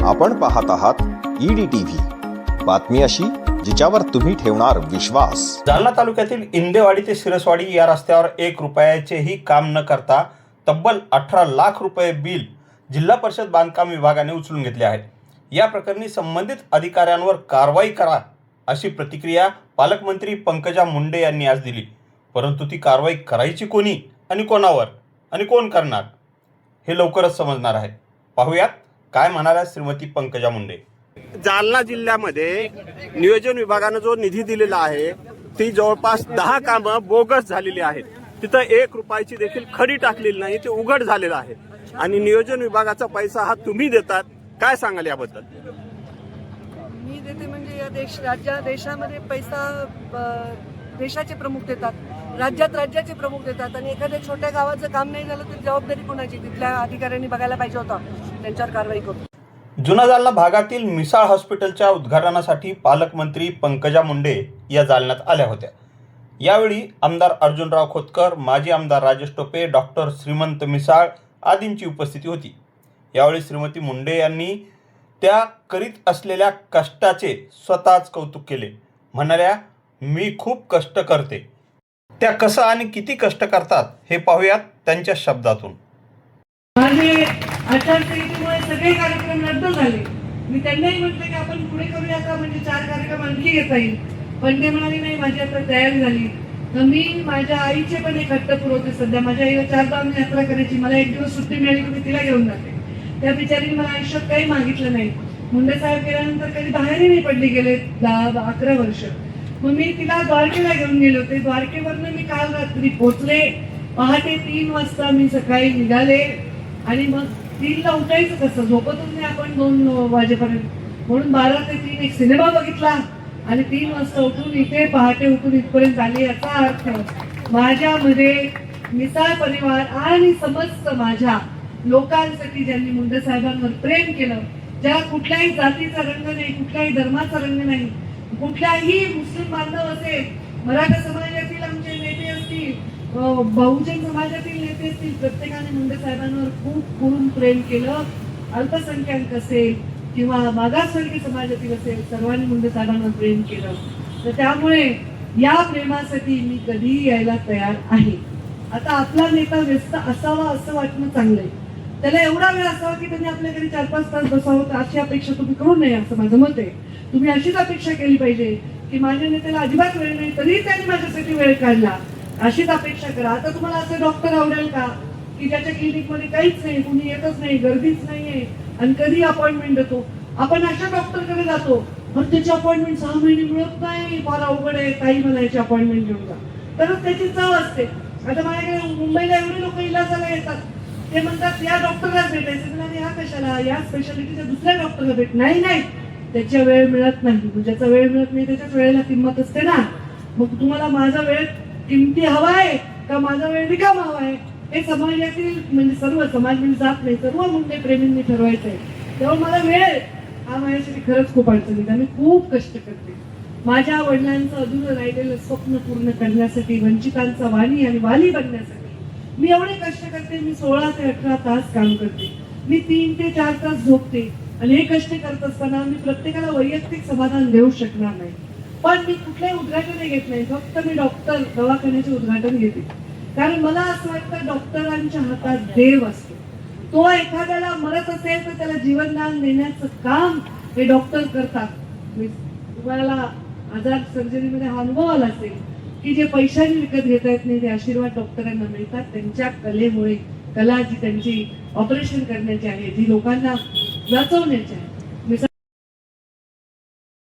आपण पाहत आहात EDTV, बातमी अशी जिच्यावर तुम्ही ठेवणार विश्वास। जालना तालुक्यातील इंदेवाडी ते सिरसवाडी या रस्त्यावर 1 रुपयाचेही काम न करता तब्बल 18 लाख रुपये बिल जिल्हा परिषद बांधकाम विभागाने उचलून घेतले आहे। या प्रकरणी संबंधित अधिकाऱ्यांवर कारवाई करा अशी प्रतिक्रिया पालकमंत्री पंकजा मुंडे यांनी आज दिली। परंतु ती कारवाई करायची कोणी आणि कोणावर आणि कोण करणार हे लवकरच समजणार आहे। पाहूयात काय म्हणाल्या श्रीमती पंकजा मुंडे। जालना जिल्ह्यामध्ये नियोजन विभागाने जो निधी दिलेला आहे ती जवळपास 10 कामं बोगस झालेली आहेत। तिथं 1 रुपयाची देखील खडी टाकलेली नाही, ते उघड झालेलं आहे आणि नियोजन विभागाचा पैसा हा तुम्ही देतात। काय सांगाल याबद्दल? मी देते म्हणजे या देशामध्ये पैसा देशाचे प्रमुख देतात, राज्यात राज्याचे प्रमुख देतात आणि एखाद्या छोट्या गावाचं काम नाही झालं तर जबाबदारी कोणाची? तिथल्या अधिकाऱ्यांनी बघायला पाहिजे होता, त्यांच्यावर कारवाई करू। जुना जालना भागातील मिसाळ हॉस्पिटलच्या उद्घाटनासाठी पालकमंत्री पंकजा मुंडे या जालन्यात आल्या होत्या। यावेळी आमदार अर्जुनराव खोतकर, माजी आमदार राजेश टोपे, डॉक्टर श्रीमंत मिसाळ आदींची उपस्थिती होती। यावेळी श्रीमती मुंडे यांनी त्या करीत असलेल्या कष्टाचे स्वतःच कौतुक केले। म्हणाल्या, मी खूप कष्ट करते। त्या कसं आणि किती कष्ट करतात हे पाहूयात त्यांच्या शब्दातून। माझे आचारसंहितेमुळे सगळे कार्यक्रम रद्द झाले। मी त्यांनाही म्हटलं की आपण पुढे करूया का, म्हणजे 4 कार्यक्रम आणखी घेता येईल, पण ते म्हणाले नाही माझी आता तयारी झाली। तर मी माझ्या आईचे पण एक हट्ट पुरवते। सध्या माझ्या आईला 4 धाम यात्रा करायची, मला 1 दिवस सुट्टी मिळाली की मी तिला घेऊन जाते। त्या बिचारीने मला आयुष्यात काही मागितलं नाही। मुंडे साहेब गेल्यानंतर कधी बाहेरही नाही पडली, गेले 10-11 वर्ष। मग मी तिला द्वारकेला घेऊन गेले होते। द्वारकेवरनं मी काल रात्री पोहोचले, पहाटे 3 वाजता मी सकाळी निघाले आणि मग 3ला उठायचं कसं, झोपतच नाही आपण 2 वाजेपर्यंत, म्हणून 12 ते 3 एक सिनेमा बघितला आणि 3 वाजता उठून इथे पहाटे उठून इथपर्यंत आले। याचा अर्थ माझ्यामध्ये मिसाळ परिवार आणि समस्त माझ्या लोकांसाठी ज्यांनी मुंडे साहेबांवर प्रेम केलं, ज्या कुठल्याही जातीचा रंग नाही, कुठल्याही धर्माचा रंग नाही, कुठल्याही मुस्लिम बांधव असेल, मराठा समाजातील आमचे नेते असतील, बहुजन समाजातील नेते असतील, प्रत्येकाने मुंडे साहेबांवर खूप करून प्रेम केलं। अल्पसंख्याक असेल किंवा मागासवर्गीय समाजातील असेल, सर्वांनी मुंडे साहेबांवर प्रेम केलं। तर त्यामुळे या प्रेमासाठी मी कधीही यायला तयार आहे। आता आपला नेता व्यस्त असावा असं वाटणं चांगलंय, त्याला एवढा वेळ असावा की त्यांनी आपल्या घरी 4-5 तास बसावं, अशी अपेक्षा तुम्ही करू नये असं माझं मत आहे। तुम्ही अशीच अपेक्षा केली पाहिजे की माझ्या नेत्याला अजिबात वेळ नाही तरी त्यांनी माझ्यासाठी वेळ काढला, अशीच अपेक्षा करा। आता तुम्हाला असं डॉक्टर आवडेल का की ज्याच्या क्लिनिकमध्ये काहीच नाही, कुणी येतच नाही, गर्दीच नाहीये आणि कधी अपॉइंटमेंट देतो? आपण अशा डॉक्टरकडे जातो पण त्याची अपॉइंटमेंट 6 महिने मिळत नाही, फार अवघड आहे, काही मला याची अपॉइंटमेंट घेऊन जा, तरच त्याची चव असते। आता माझ्याकडे मुंबईला एवढे लोक इलाजाला येतात, ते म्हणतात या डॉक्टरलाच भेटायचं, आणि या कशाला, या स्पेशालिटीच्या दुसऱ्या डॉक्टरला भेट नाही, त्याच्या वेळ मिळत नाही। ज्याचा वेळ मिळत नाही त्याच्याच वेळेला किंमत असते ना। मग तुम्हाला माझा वेळ किमती हवाय का माझा वेळ रिकामा हवाय, हे समाजातील म्हणजे सर्व समाज म्हणजे जात नाही, सर्व मुंडे प्रेमींनी ठरवायचं आहे। तेव्हा मला वेळ हा माझ्यासाठी खरंच खूप अडचणीत, मी खूप कष्ट करते। माझ्या वडिलांचं अधुरं राहिलेलं स्वप्न पूर्ण करण्यासाठी, वंचितांचा वाणी आणि वाली बनण्यासाठी मी एवढे कष्ट करते। मी 16 ते 18 तास काम करते, मी 3 ते 4 तास झोपते आणि हे कष्ट करत असताना मी प्रत्येकाला वैयक्तिक समाधान देऊ शकणार नाही, पण मी कुठल्याही उद्घाटन घेत नाही। फक्त मी डॉक्टर दवाखान्याचे उद्घाटन घेते, कारण मला असं वाटतं डॉक्टरांच्या हातात देव असतो। तो एखाद्याला मरत असेल तर त्याला जीवनदान देण्याचं काम हे डॉक्टर करतात। तुम्हाला आजार सर्जरीमध्ये हा अनुभव आला असेल की जे पैशाने विकत घेता येत नाही ते आशीर्वाद डॉक्टरांना मिळतात, त्यांच्या कलेमुळे। कला जी त्यांची ऑपरेशन करण्याची आहे, जी लोकांना वाचवण्याची आहे,